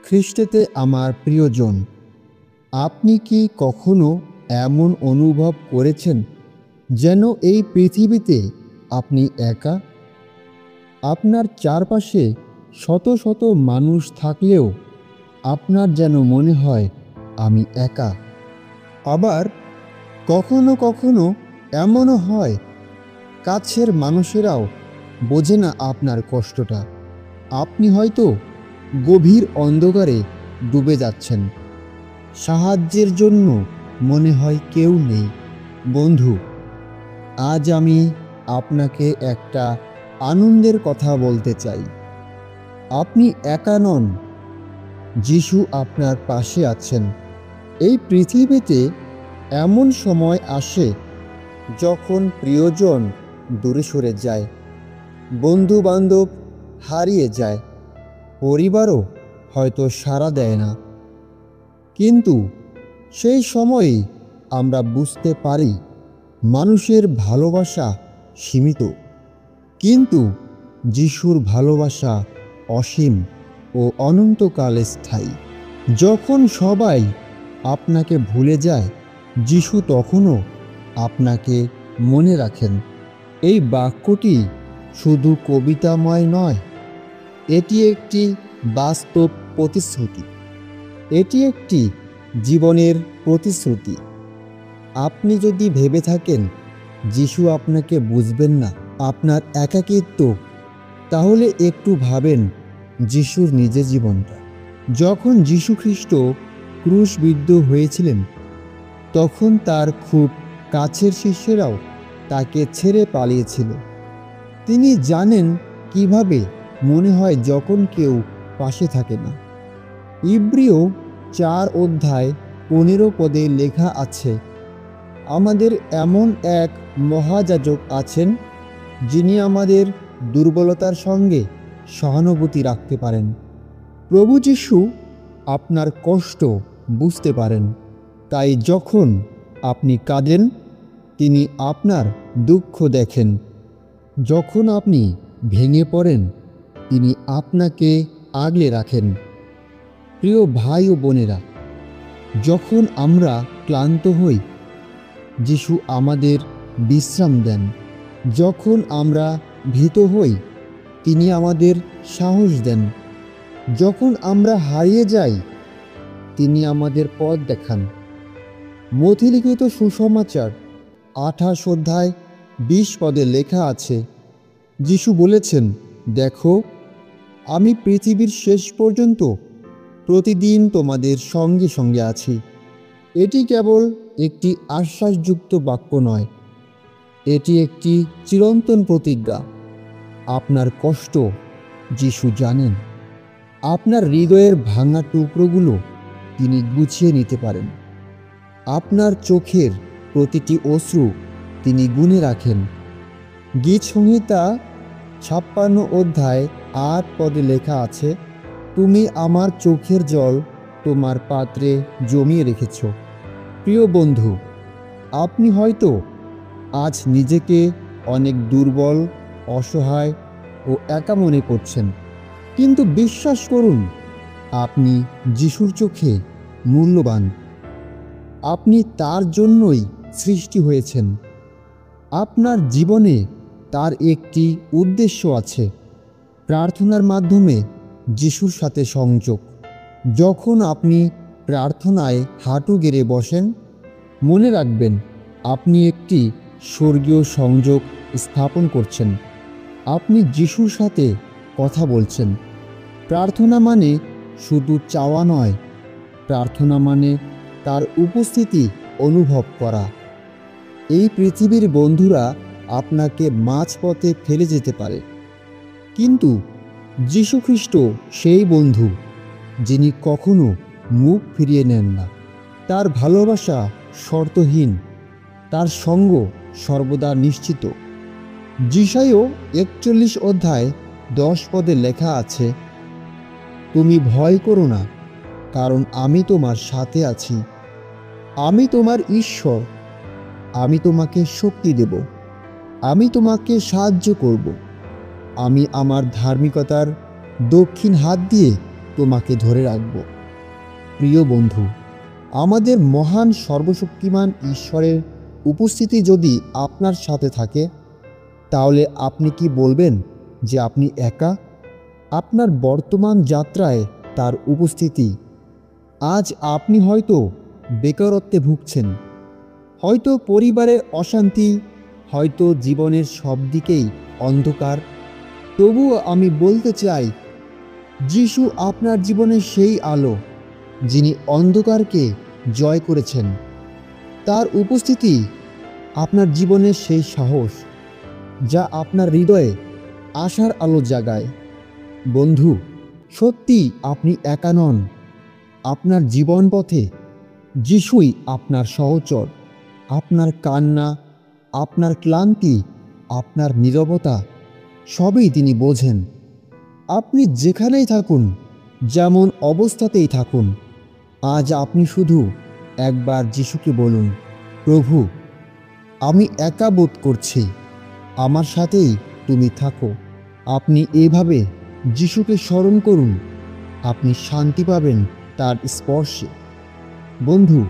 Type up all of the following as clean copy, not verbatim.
খ্রিস্টেতে আমার প্রিয়জন, আপনি কি কখনো এমন অনুভব করেছেন যেন এই পৃথিবীতে আপনি একা? আপনার চারপাশে শত শত মানুষ থাকলেও আপনার যেন মনে হয় আমি একা। আবার কখনো কখনো এমনও হয় কাছের মানুষেরাও বোঝে না আপনার কষ্টটা। আপনি হয়তো গভীর অন্ধকারে ডুবে যাচ্ছেন, সাহায্যের জন্য মনে হয় কেউ নেই। বন্ধু, আজ আমি আপনাকে একটা আনন্দের কথা বলতে চাই। আপনি একা নন, যিশু আপনার পাশে আছেন। এই পৃথিবীতে এমন সময় আসে যখন প্রিয়জন দূরে সরে যায়, বন্ধু বান্ধব হারিয়ে যায়, পরিবারও হয়তো সাড়া দেয় না। কিন্তু সেই সময়েই আমরা বুঝতে পারি মানুষের ভালোবাসা সীমিত, কিন্তু যিশুর ভালোবাসা অসীম ও অনন্তকাল স্থায়ী। যখন সবাই আপনাকে ভুলে যায়, যিশু তখনও আপনাকে মনে রাখেন। এই বাক্যটি শুধু কবিতাময় নয়, এটি একটি বাস্তব প্রতিশ্রুতি। এটি একটি জীবনের প্রতিশ্রুতি। আপনি যদি ভেবে থাকেন যিশু আপনাকে বুঝবেন না, আপনার একাকিত্ব, তাহলে একটু ভাবেন যিশুর নিজের জীবনটা। যখন যিশু খ্রিস্ট ক্রুশবিদ্ধ হয়েছিলেন, তখন তার খুব কাছের শিষ্যরাও তাকে ছেড়ে পালিয়েছিল। তিনি জানেন কিভাবে মনে হয় যখন কেউ পাশে থাকে না। ইব্রিয় 4:15 লেখা আছে, আমাদের এমন এক মহাযাজক আছেন যিনি আমাদের দুর্বলতার সঙ্গে সহানুভূতি রাখতে পারেন। প্রভু যিশু আপনার কষ্ট বুঝতে পারেন, তাই যখন আপনি কাঁদেন তিনি আপনার দুঃখ দেখেন। যখন আপনি ভেঙে পড়েন তিনি আপনাকে আগলে রাখেন। প্রিয় ভাই ও বোনেরা, যখন আমরা ক্লান্ত হই যিশু আমাদের বিশ্রাম দেন। যখন আমরা ভীত হই তিনি আমাদের সাহস দেন। যখন আমরা হারিয়ে যাই তিনি আমাদের পথ দেখান। মথিলিখিত সুসমাচার 28:20 লেখা আছে, যিশু বলেছেন, দেখো, আমি পৃথিবীর শেষ পর্যন্ত প্রতিদিন তোমাদের সঙ্গে সঙ্গে আছি। এটি কেবল একটি আশ্বাসযুক্ত বাক্য নয়, এটি একটি চিরন্তন প্রতিজ্ঞা। আপনার কষ্ট যিশু জানেন। আপনার হৃদয়ের ভাঙা টুকরোগুলো তিনি গুছিয়ে নিতে পারেন। আপনার চোখের প্রতিটি অশ্রু তিনি গুণে রাখেন। গীত সংহিতা 56:8 লেখা আছে, তুমি আমার চোখের জল তোমার পাত্রে জমিয়ে রেখেছ। প্রিয় বন্ধু, আপনি হয়তো আজ নিজেকে অনেক দুর্বল, অসহায় ও একা মনে করছেন, কিন্তু বিশ্বাস করুন আপনি যিশুর চোখে মূল্যবান। আপনি তার জন্যই সৃষ্টি হয়েছেন। আপনার জীবনে তার একটি উদ্দেশ্য আছে, প্রার্থনার মাধ্যমে যিশুর সাথে সংযোগ। যখন আপনি প্রার্থনায় হাঁটু গেড়ে বসেন, মনে রাখবেন আপনি একটি স্বর্গীয় সংযোগ স্থাপন করছেন। আপনি যিশুর সাথে কথা বলছেন। প্রার্থনা মানে শুধু চাওয়া নয়, প্রার্থনা মানে তার উপস্থিতি অনুভব করা। এই পৃথিবীর বন্ধুরা আপনাকে মাঝপথে ফেলে যেতে পারে, কিন্তু যিশু খ্রিস্ট সেই বন্ধু যিনি কখনো মুখ ফিরিয়ে নেন না। তার ভালোবাসা শর্তহীন, তার সঙ্গ সর্বদা নিশ্চিত। যিশায় 41:10 লেখা আছে, তুমি ভয় করো না, কারণ আমি তোমার সাথে আছি। আমি তোমার ঈশ্বর, আমি তোমাকে শক্তি দেব, আমি তোমাকে সাহায্য করব। আমি আমার ধার্মিকতার দক্ষিণ হাত দিয়ে তোমাকে ধরে রাখব। প্রিয় বন্ধু, আমাদের মহান সর্বশক্তিমান ঈশ্বরের উপস্থিতি যদি আপনার সাথে থাকে, তাহলে আপনি কি বলবেন যে আপনি একা? আপনার বর্তমান যাত্রায় তার উপস্থিতি। আজ আপনি হয়তো বেকারত্বে ভুগছেন, হয়তো পরিবারে অশান্তি, হয়তো জীবনের সব দিকেই অন্ধকার। তবুও আমি বলতে চাই, যিশু আপনার জীবনের সেই আলো যিনি অন্ধকারকে জয় করেছেন। তার উপস্থিতি আপনার জীবনের সেই সাহস যা আপনার হৃদয়ে আশার আলো জাগায়। বন্ধু, সত্যি আপনি একা নন। আপনার জীবন পথে যিশুই আপনার সহচর। আপনার কান্না, আপনার ক্লান্তি, আপনার নীরবতা সবই তিনি বোঝেন। আপনি যেখানেই থাকুন, যেমন অবস্থাতেই থাকুন, আজ আপনি শুধু একবার যিশুকে বলুন, প্রভু, আমি একা বোধ করছি, আমার সাথেই তুমি থাকো। আপনি এভাবে যিশুকে স্মরণ করুন, আপনি শান্তি পাবেন তার স্পর্শে। বন্ধু,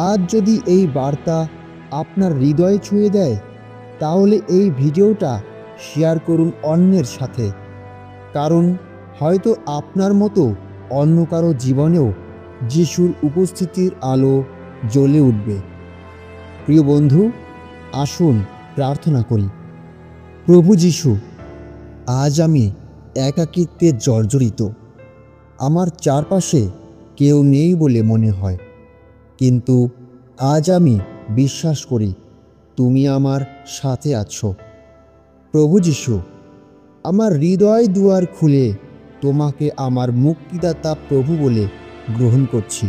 আজ যদি এই বার্তা আপনার হৃদয়ে ছুঁয়ে দেয়, তাহলে এই ভিডিওটা শেয়ার করুন অন্যের সাথে। কারণ হয়তো আপনার মতো অন্য কারো জীবনেও যিশুর উপস্থিতির আলো জ্বলে উঠবে। প্রিয় বন্ধু, আসুন প্রার্থনা করি। প্রভু যিশু, আজ আমি একাকিত্বে জর্জরিত। আমার চারপাশে কেউ নেই বলে মনে হয়, কিন্তু আজ আমি বিশ্বাস করি তুমি আমার সাথে আছো। প্রভু যিশু, আমার হৃদয় দুয়ার খুলে তোমাকে আমার মুক্তিদাতা প্রভু বলে গ্রহণ করছি।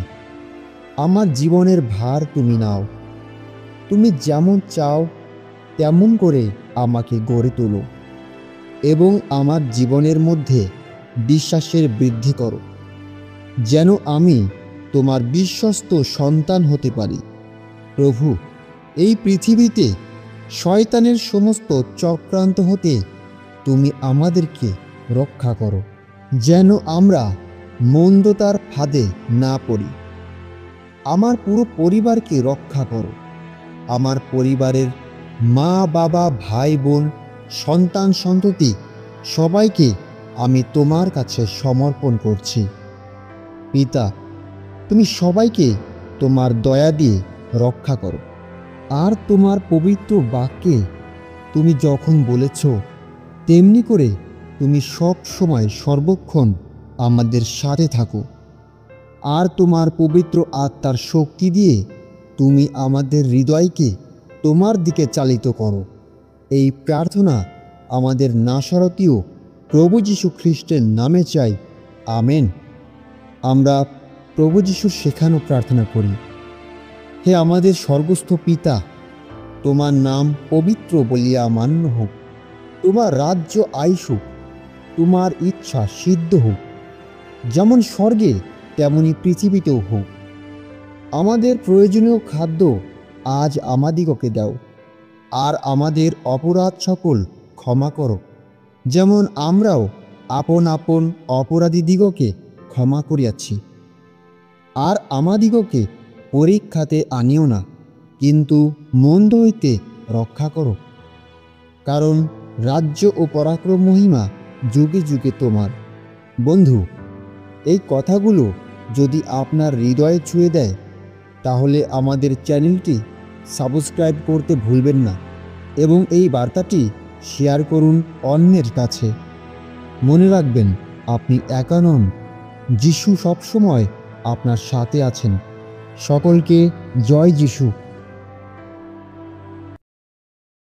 আমার জীবনের ভার তুমি নাও। তুমি যেমন চাও তেমন করে আমাকে গড়ে তোলো এবং আমার জীবনের মধ্যে বিশ্বাসের বৃদ্ধি করো, যেন আমি তোমার বিশ্বস্ত সন্তান হতে পারি। প্রভু, এই পৃথিবীতে শয়তানের সমস্ত চক্রান্ত হতে তুমি আমাদেরকে রক্ষা করো, যেন আমরা মন্দতার ফাঁদে না পড়ি। আমার পুরো পরিবারকে রক্ষা করো। আমার পরিবারের মা, বাবা, ভাই, বোন, সন্তান, সন্ততি সবাইকে আমি তোমার কাছে সমর্পণ করছি। পিতা, তুমি সবাইকে তোমার দয়া দিয়ে রক্ষা করো। আর তোমার পবিত্র বাক্যে তুমি যখন বলেছ, তেমনি করে তুমি সব সময় সর্বক্ষণ আমাদের সাথে থাকো। আর তোমার পবিত্র আত্মার শক্তি দিয়ে তুমি আমাদের হৃদয়কে তোমার দিকে চালিত করো। এই প্রার্থনা আমাদের নাসরতীয় প্রভু যীশু খ্রিস্টের নামে চাই, আমেন। আমরা প্রভু যীশুর শেখানো প্রার্থনা করি। হে আমাদের স্বর্গস্থ পিতা, তোমার নাম পবিত্র বলিয়া মান্য হোক। তোমার রাজ্য আইসুক, তোমার ইচ্ছা সিদ্ধ হোক, যেমন স্বর্গে তেমনি পৃথিবীতেও হোক। আমাদের প্রয়োজনীয় খাদ্য আজ আমাদিগকে দাও, আর আমাদের অপরাধ সকল ক্ষমা করো, যেমন আমরাও আপন আপন অপরাধীদিগকে ক্ষমা করিয়াছি। আর আমাদিগকে পরীক্ষাতে আনিও না, কিন্তু মন্দ হইতে রক্ষা করো। কারণ রাজ্য ও পরাক্রম মহিমা যুগে যুগে তোমার। বন্ধু, এই কথাগুলো যদি আপনার হৃদয়ে ছুঁয়ে দেয়, তাহলে আমাদের চ্যানেলটি সাবস্ক্রাইব করতে ভুলবেন না এবং এই বার্তাটি শেয়ার করুন অন্যের কাছে। মনে রাখবেন, আপনি একা নন। যিশু সবসময় আপনার সাথে আছেন। সকলকে জয় যিশু।